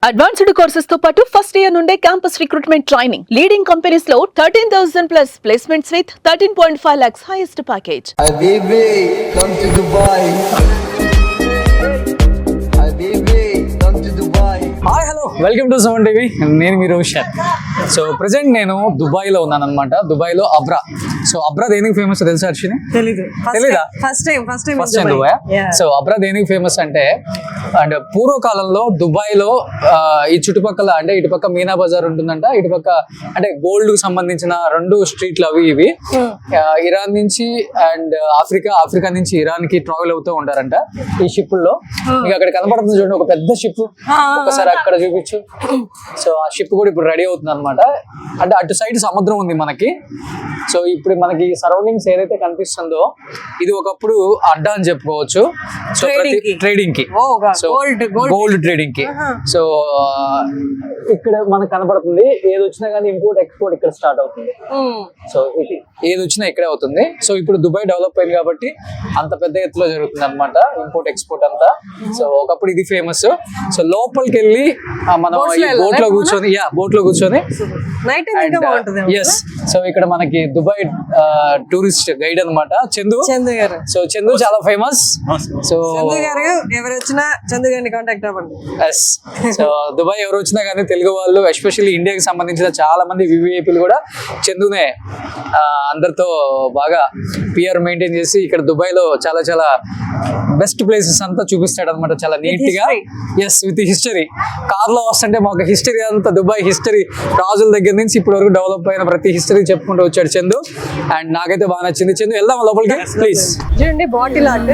Advanced courses తో పాటు first year నుండే campus recruitment training. Leading companies లో 13,000+ placements with 13.5 lakhs highest package. Habibi, come to Dubai. Habibi, come to Dubai. Hi hello welcome to seven TV. నేను మీ Roshan. So present నేను దుబాయ్లో ఉన్నాను అనమాట. దుబాయ్లో అబ్రా. సో అబ్రా దేనికి ఫేమస్ తెలుసా అర్షిని? తెలీదా? First time Dubai. సో అబ్రా దేనికి ఫేమస్ అంటే అండ్ పూర్వకాలంలో దుబాయ్లో ఈ చుట్టుపక్కల అంటే ఇటుపక్క మీనా బజార్ ఉంటుందంట, ఇటుపక్క అంటే గోల్డ్ కు సంబంధించిన 2 స్ట్రీట్లు అవి ఇవి. ఇరాన్ నుంచి అండ్ ఆఫ్రికా నుంచి ఇరాన్ కి ట్రావెల్ అవుతూ ఉంటారంట ఈ షిప్పుల్లో. మీకు అక్కడ కనపడుతుంది చూడండి ఒక పెద్ద షిప్, ఒకసారి అక్కడ చూపించు. సో ఆ షిప్ కూడా ఇప్పుడు రెడీ అవుతుంది అనమాట. అంటే అటు సైడ్ సముద్రం ఉంది మనకి. సో ఇప్పుడు మనకి సరౌండింగ్స్ ఏదైతే కనిపిస్తుందో ఇది ఒకప్పుడు అడ్డా అని చెప్పుకోవచ్చు. సో ట్రేడింగ్ కి, సో గోల్డ్ ట్రేడింగ్ కి. సో ఇక్కడ మనకు కనపడుతుంది ఏది వచ్చినా కానీ ఇంపోర్ట్ ఎక్స్పోర్ట్ ఇక్కడ స్టార్ట్ అవుతుంది. సో ఏది వచ్చినా ఇక్కడే అవుతుంది. సో ఇప్పుడు దుబాయ్ డెవలప్ అయింది కాబట్టి అంత పెద్ద ఎత్తులో జరుగుతుంది అనమాట ఇంపోర్ట్ ఎక్స్పోర్ట్ అంతా. సో ఒకప్పుడు ఇది ఫేమస్. సో లోపలికి వెళ్ళి మనం బోట్ లో కూర్చొని ఎస్. సో ఇక్కడ మనకి దుబాయ్ టూరిస్ట్ గైడ్ అనమాట చందు గారు. సో చందు చాలా ఫేమస్. సో ఎవరు వచ్చినా చందు గారిని కాంటాక్ట్ అవ్వండి. ఎస్. సో దుబాయ్ ఎవరు వచ్చినా కానీ తెలుగు వాళ్ళు ఎస్పెషల్లీ ఇండియాకి సంబంధించిన చాలా మంది వివిఐపీలు కూడా చందునే అందరితో బాగా పిఆర్ మెయింటైన్ చేసి ఇక్కడ దుబాయ్ లో చాలా చాలా బెస్ట్ ప్లేసెస్ అంతా చూపిస్తాడు అనమాట చాలా నీట్ గా. Yes, with history. కార్ లో వస్తుంటే మాకు హిస్టరీ అంతా దుబాయ్ హిస్టరీ రాజుల దగ్గర నుంచి ఇప్పటి వరకు డెవలప్ అయిన ప్రతి హిస్టరీ చెప్పుకుంటూ వచ్చాడు చందు. అండ్ నాకైతే బాగా నచ్చింది. చందు వెళ్దాం లోపలికి ప్లీజ్. చూడండి బాటిల్ ఆర్ట్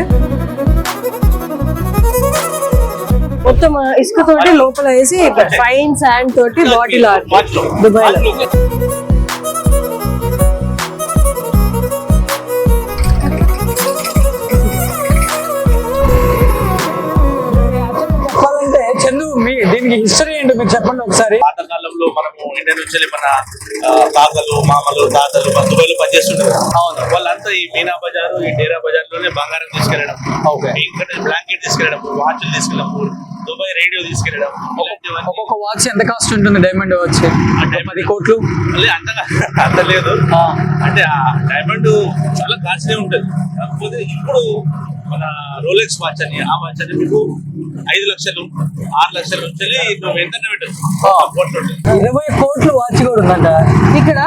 మొత్తం ఇసుక తోటి లోపల వేసి ఫైన్ శాండ్ తోటి బాటిల్ ఆర్ట్ దుబాయ్ లో. చందు దీనికి హిస్టరీ ఏంటో మీరు చెప్పండి ఒకసారి. పాతకాలంలో మనము ఇండియా నుంచి మన తాతలు మామలు తాతలు దుబాయ్లో పనిచేస్తుంటారు. అవును, వాళ్ళంతా ఈ మీనా బజారు ఈ డేరా బజార్ లోనే బంగారం తీసుకెళ్లడం, ఇక్కడ బ్లాంకెట్ తీసుకెళ్లడం, వాచ్లు తీసుకెళ్ళడం, దుబాయ్ రేడియో తీసుకెళ్లడం. ఒక్కొక్క వాచ్ ఎంత కాస్ట్ ఉంటుంది? డైమండ్ వాచ్ 10 కోట్లు అంత లేదు. అంటే ఆ డైమండ్ చాలా కాస్ట్లీ ఉంటుంది. కాకపోతే ఇప్పుడు మన రోలెక్స్ వాచ్ అని ఆ వాచ్ అని మీకు 5 లక్షలు 6 లక్షల నుంచి నువ్వు ఎంత పెట్టచ్చు. 20 కోట్లు వాచ్ కూడా ఉందంట ఇక్కడ.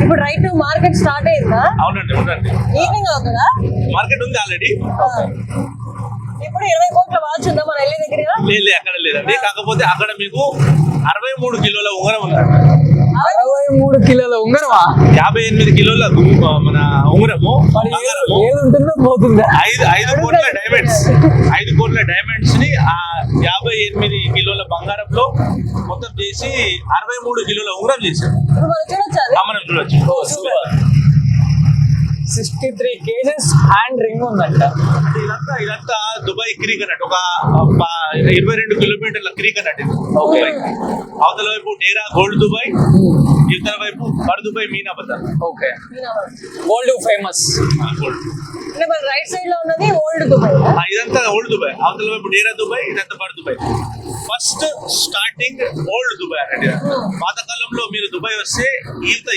ఇప్పుడు రైట్ మార్కెట్ స్టార్ట్ అయిందా? అవునండి, అవునండి. ఈవినింగ్ అవుతుందా? మార్కెట్ ఉంది ఆల్రెడీ. ఇప్పుడు 20 కోట్ల వాచ్ ఉందా మన వెళ్ళి దగ్గర? లేదు, అక్కడ లేదండి. కాకపోతే అక్కడ మీకు 63 కిలోల ఉంగరం ఉందండి. 63 కిలోల ఉంగరమా? 58 కిలోల మన ఉంగరము. ఏదుంటుందో పోతుందా? 5 కోట్ల డైమండ్స్. 5 కోట్ల డైమండ్స్ ని ఆ 58 కిలోల బంగారంలో మొత్తం చేసి 63 కిలోల ఉంగరం చేశారు. మనం చూడొచ్చు. 63 కేజెస్ హ్యాండ్ రింగ్ ఉందంట. ఇదంతా దుబాయ్ క్రీక్ అన్నట్టు. ఒక 22 కిలోమీటర్ల క్రీక్ అన్నట్టు. అవతల వైపు డేరా గోల్డ్ దుబాయ్, ఇతర వైపు Bur Dubai Meena Bazaar. Okay, gold famous. Gold right side లో ఉన్నది ఓల్డ్ దుబాయ్. ఇదంతా ఓల్డ్ దుబాయ్. అవతల వైపు డేరా దుబాయ్, ఇదంతా Bur Dubai. First starting old Dubai అన్నట్టు. పాతకాలంలో మీరు దుబాయ్ వస్తే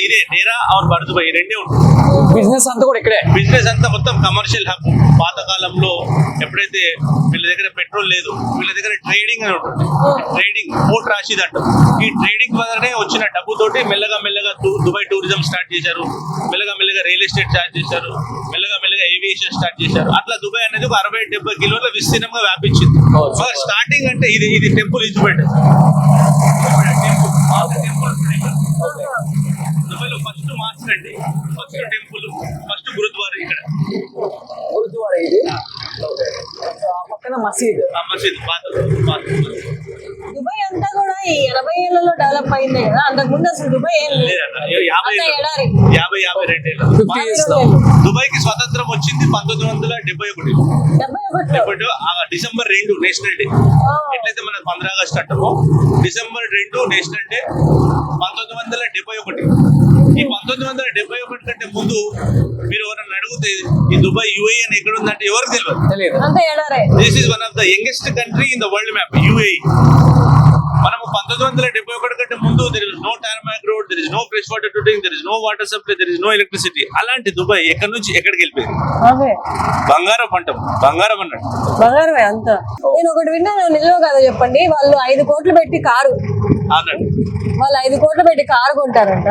ఇదే డేరా ఆర్ బర్ దుబాయ్ రెండే ఉంటుంది. బిజినెస్ అంతా కూడా ఇక్కడే. బిజినెస్ అంతా మొత్తం కమర్షియల్ హబ్. పాతకాలంలో ఎప్పుడైతే వీళ్ళ దగ్గర పెట్రోల్ లేదు, వీళ్ళ దగ్గర ట్రేడింగ్ అని ఉంటుంది. ట్రేడింగ్ పోర్ట్ రాషిద్ అంటారు. ఈ ట్రేడింగ్ వల్లనే వచ్చిన డబ్బుతోటి మెల్లగా దుబాయ్ టూరిజం స్టార్ట్ చేశారు. మెల్లగా రియల్ ఎస్టేట్ స్టార్ట్ చేశారు. మెల్లగా ఏవియేషన్ స్టార్ట్ చేశారు. అట్లా దుబాయ్ అనేది ఒక 60-70 కిలోల విస్తీర్ణంగా వ్యాపించింది. స్టార్టింగ్ అంటే ఇది టెంపుల్ ఇచ్చిపెట్టారు. దుబాయ్ లో ఫస్ట్ మాస్క్ అండి, ఫస్ట్ టెంపుల్, ఫస్ట్ గురుద్వారా. ఇక్కడ గురుద్వారా ఇది. పక్కన మసీద్. దుబాయ్ అంతా కూడా ఈ 80 ఏళ్లలో డెవలప్ అయింది కదా. అంతకు ముందు అసలు దుబాయ్ ఏం లేదు. 50 years లో దుబాయ్ కి స్వతంత్రం వచ్చింది 1971. December 2 national day. ఎట్లయితే మన 15 ఆగస్టు అంటామో డిసెంబర్ 2 నేషనల్ డే 1971. ఈ 1971 కంటే ముందు మీరు ఎవరన్నా అడిగితే ఈ దుబాయ్ యుఏఈ అని ఎక్కడ ఉందంటే ఎవరికి తెలియదు. This is one of the youngest country in the world map. UAE 1971 కంటే ముందు there is no tarmac road, there is no fresh water to drink, there is no water supply, there is no electricity. అలాంటి Dubai ఎక్కడి నుంచి ఎక్కడికి వెళ్ళిపోయింది? అదే బంగారం అంటాం, బంగారం అన్నట్టు. బంగారమే అంతా. నేను ఒకటి విన్నాను, నిజమో కాదో చెప్పండి. వాళ్ళు 5 కోట్లు పెట్టి కారు అన్నట్టు వాళ్ళు 5 కోట్లు పెట్టి కారు కొంటారంట,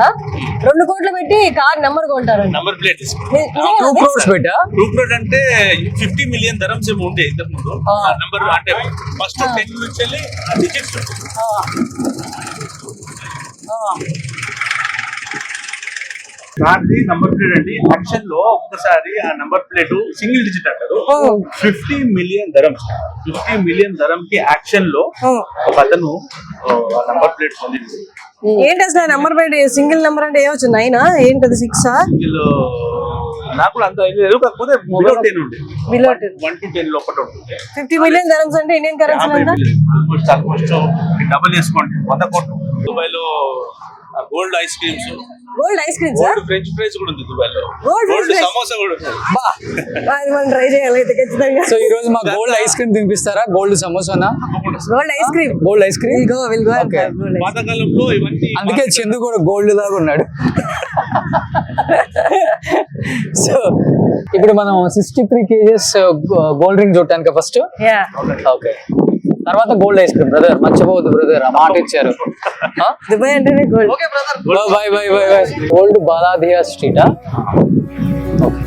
2 కోట్లు పెట్టి కార్ నెంబర్ కొంటారంట. నంబర్ ప్లేట్ 2 crores పెట్టా. రూప్ రోడ్ అంటే 50 మిలియన్ ధరమ్స్ ఏమో ఉండే ఇంతకు ముందు. నంబర్ అంటే ఫస్ట్ 10 నుంచి వెళ్ళి డిజిట్స్ కార్ది నంబర్ ప్లేట్ అండి. యాక్షన్ లో ఒక్కసారి ఆ నంబర్ ప్లేట్ సింగిల్ డిజిట్ అంటారు. 50 మిలియన్ ధరమ్స్, 50 మిలియన్ ధరం కి యాక్షన్ లో ఒక అతను ఆ నంబర్ ప్లేట్ పొందింది. ఏంటి అసలు నెంబర్ ప్లేట్ సింగిల్ నెంబర్ అంటే ఏమొచ్చు? 9 ఏంటది? 6 సింగిల్ నాకు కూడా అంత ఐడియా లేదు, కాకపోతే బిలో 10 ఉండే, బిలో 10. 1 to 10 లోపల ఉంటుంది. 50 మిలియన్ ధరమ్స్ అంటే ఇండియన్ కరెన్సీ ఎంత? ఆల్మోస్ట్ డబుల్ చేసుకోండి 100 కోట్లు. దుబాయ్ లో gold ice creams, gold ice creams, gold French fries కూడా ఉంది దుబాయ్ లో, గోల్డ్ గోల్డ్ సమోసా కూడా ఉంది. అది మనం ట్రై చేయాలి అయితే ఖచ్చితంగా. సో ఈ రోజు మా గోల్డ్ ఐస్ క్రీమ్ తినిపిస్తారా? గోల్డ్ సమోసానా? Gold ice cream, gold ice cream. Will go Okay. పాతకాలంలో ఇవన్నీ అందుకే చందు కూడా గోల్డ్ లాగా ఉన్నాడు. సో ఇప్పుడు మనం 63 kgs గోల్డ్ రింగ్ చూడటానికి ఫస్ట్. యా ఓకే, తర్వాత గోల్డ్ ఐస్ క్రీమ్. బ్రదర్ మర్చిపోవద్దు బ్రదర్, ఆ మాట ఇచ్చారు. దుబాయ్ అంటేనే gold. Bye bye bye bye. Gold Baladiya స్ట్రీటా? ఓకే.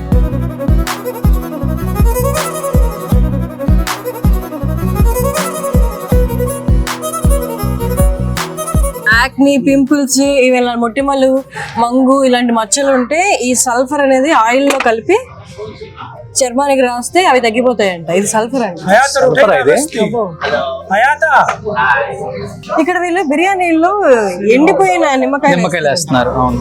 యాక్ని, పింపుల్స్, ఇవేలా మొటిమలు, మంగు ఇలాంటి మచ్చలు ఉంటే ఈ సల్ఫర్ అనేది ఆయిల్ లో కలిపి చర్మానికి రాస్తే అవి తగ్గిపోతాయంట. ఇది సల్ఫర్ అండి. సూపర్ ఇది. ఇక్కడ వీళ్ళు బిర్యానీలో ఎండిపోయిన నిమ్మకాయలు వేస్తున్నారు. అవును.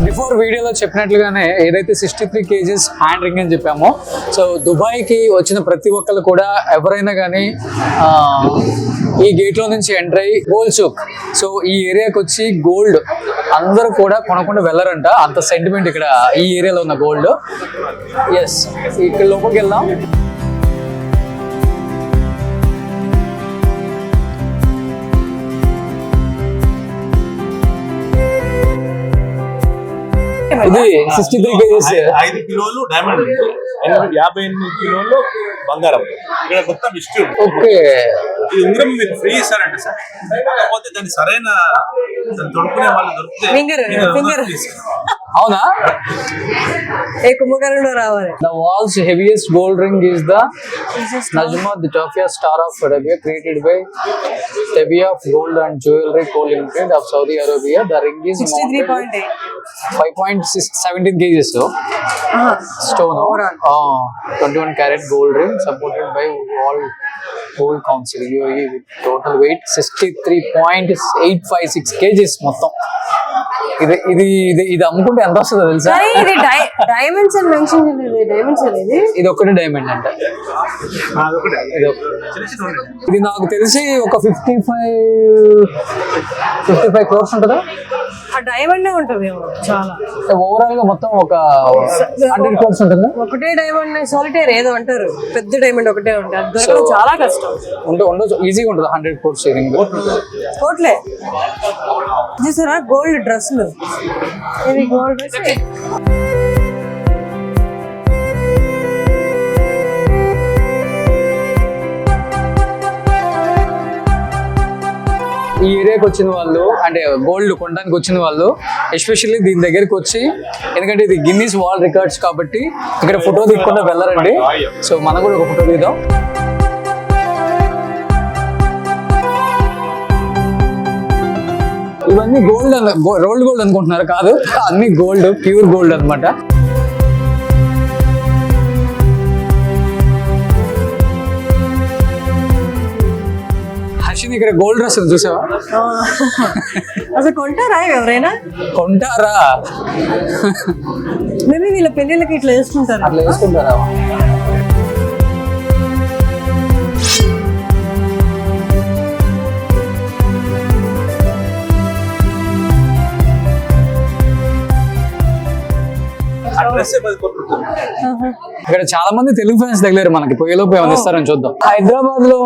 బిఫోర్ వీడియోలో చెప్పినట్లుగానే ఏదైతే 63 kgs హ్యాండ్ రింగ్ అని చెప్పామో, సో దుబాయ్కి వచ్చిన ప్రతి ఒక్కరు కూడా ఎవరైనా కానీ ఈ గేట్లో నుంచి ఎంటర్ అయ్యి గోల్డ్ చూక్, సో ఈ ఏరియాకి వచ్చి గోల్డ్ అందరూ కూడా కొనకుండా వెళ్ళరంట. అంత సెంటిమెంట్ ఇక్కడ ఈ ఏరియాలో ఉన్న గోల్డ్. ఎస్, ఇక్కడ లోపలికి వెళ్దాం. ఇది 63 kgs. 5 కిలోలు డైమండ్, 58 కిలోలు బంగారం. ఇక్కడ మొత్తం హిస్టరీ. ఓకే, ఈ ఉంగరం మీకు ఫ్రీ ఇస్తారంట సార్, కాకపోతే దాన్ని సరైన దొరుకునే వాళ్ళు దొరికితే ఫింగర్ అవునా? ఏ కుంభకర్ణంలో రావాలి. The world's heaviest gold ring is the Najma the Tofia Star of Arabia, created by Tebia Gold and Jewelry Co Limited of Saudi Arabia. The ring is 63.8 5.17 kgs stone. 21 carat gold ring supported by World Gold Council UAE with total weight 63.856 kgs మొత్తం. ఇది ఇది ఇది ఇది అమ్ముకుంటే ఎంత వస్తుందో తెలుసా? ఇది డైమండ్స్ అని మెన్షన్ చేయలేదు. డైమండ్స్ అనేది ఇది ఒకటి డైమండ్ అంట. ఇది నాకు తెలిసి ఒక 55 crores ఉంటుందా? ఆ డైమండ్ ఉంటుంది చాలా. ఓవరాల్ గా మొత్తం ఒక 100 crores ఉంటుందా? ఒకటే డైమండ్ సాలిటైర్ ఏదో అంటారు, పెద్ద డైమండ్ ఒకటే ఉంటుంది. అది దొరకడం చాలా కష్టం. ఉండొచ్చు, ఈజీగా ఉంటుంది 100 crores రింగ్. కోట్లే చూసారా గోల్డ్ డ్రెస్లు. ఇది గోల్డ్ డ్రెస్. ఈ ఏరియాకి వచ్చిన వాళ్ళు అంటే గోల్డ్ కొనడానికి వచ్చిన వాళ్ళు ఎస్పెషల్లీ దీని దగ్గరికి వచ్చి, ఎందుకంటే ఇది గిన్నీస్ వరల్డ్ రికార్డ్స్ కాబట్టి ఇక్కడ ఫోటో తీయకుండా వెళ్ళరండి. సో మనం కూడా ఒక ఫోటో తీద్దాం. ఇవన్నీ గోల్డ్ రోల్డ్ గోల్డ్ అనుకుంటున్నారు, కాదు, అన్ని గోల్డ్, ప్యూర్ గోల్డ్ అన్నమాట. ఇక్కడ గోల్డ్ డ్రెస్ చూసావా? అసలు కొంటారా ఎవరైనా? కొంటారా? మేబీ వీళ్ళ పెళ్ళిళ్ళకి ఇట్లా వేసుకుంటారు. అట్లా వేసుకుంటారా? ఆ డ్రెస్ 10 కోట్లు ఉంటుంది. ఇక్కడ చాలా మంది తెలుగు ఫ్యాన్స్ తగిలారు మనకి, పొయ్యిలోపు ఏమైనా ఇస్తారని చూద్దాం. హైదరాబాద్ లో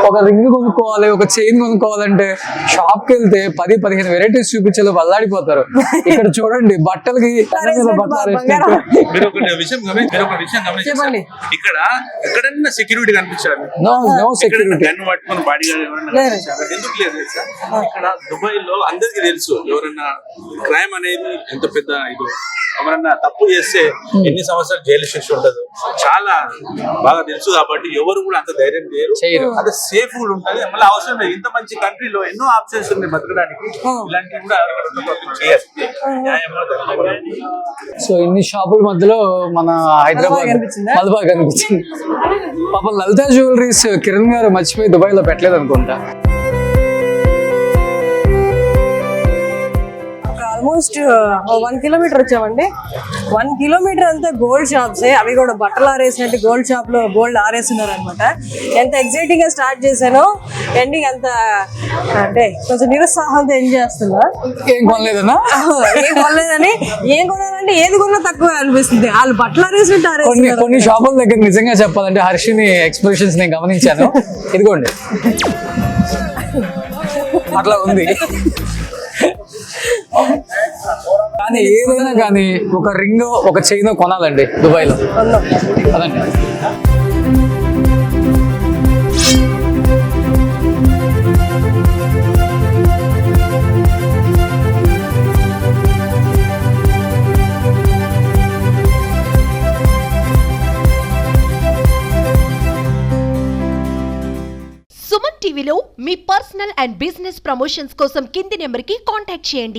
ఒక రింగ్ కొనుక్కోవాలి, ఒక చైన్ కొనుక్కోవాలంటే షాప్ కి వెళ్తే 10-15 వెరైటీస్ చూపించేలో వల్లాడిపోతారు. ఇక్కడ చూడండి బట్టలకి తల మీద బట్టలు ఆరేసినట్టు. మీరు ఒక విషయం గమనించండి, ఇక్కడ ఎక్కడన్నా సెక్యూరిటీ కనిపించారు? No security. గన్ పట్టుకొని బాడీ ఎందుకు లేదు తెలుసా? ఇక్కడ దుబాయ్ లో అందరికి తెలుసు ఎవరన్నా క్రైమ్ అనేది ఎంత పెద్ద ఇది, ఎవరన్నా తప్పు చేస్తే ఎన్ని సంవత్సరాలు జైలు శిక్ష ఉండదు, చాలా బాగా తెలుసు. కాబట్టి ఎవరు కూడా అంత ధైర్యం చేయరు, అంత సేఫ్ కూడా ఉంటుంది. మళ్ళీ అవసరం లేదు, ఇంత మంచి కంట్రీలో ఎన్నో ఆప్షన్స్ ఉన్నాయి బతకడానికి, ఇలాంటివి కూడా చేయరు. సో ఇన్ని షాపుల మధ్యలో మన హైదరాబాద్ మలబార్ కనిపించింది. పాపం లలితా జ్యువెలరీస్ కిరణ్ గారు మర్చిపోయి దుబాయ్ లో పెట్టలేదు అనుకుంటా. ఆల్మోస్ట్ 1 కిలోమీటర్ వచ్చామండి. 1 కిలోమీటర్ అంతా గోల్డ్ షాప్స్, అవి కూడా బట్టలు ఆరేసినట్టు గోల్డ్ షాప్ లో గోల్డ్ ఆరేస్తున్నారు అనమాట. ఎంత ఎక్సైటింగ్ గా స్టార్ట్ చేశానో ఎండింగ్ అంత అంటే కొంచెం నిరుత్సాహంతో ఎంజాయ్ చేస్తున్నా. ఏం కొనలేదన్నా? ఏం కొనలేదని, ఏం కొనాలంటే ఏది కొన్నా తక్కువ అనిపిస్తుంది. వాళ్ళు బట్టలు ఆరేసినట్టు కొన్ని షాపుల దగ్గర నిజంగా చెప్పాలంటే హర్షిని ఎక్స్ప్రెషన్స్ నేను గమనించాను. ఇదిగోండి అట్లా ఉంది. కానీ ఏదైనా కానీ ఒక రింగ్ ఒక చైన్ కొనాలండి దుబాయ్ లో. అదండి. సుమన్ టీవీలో మీ పర్సనల్ అండ్ బిజినెస్ ప్రమోషన్స్ కోసం కింది నెంబర్కి కాంటాక్ట్ చేయండి.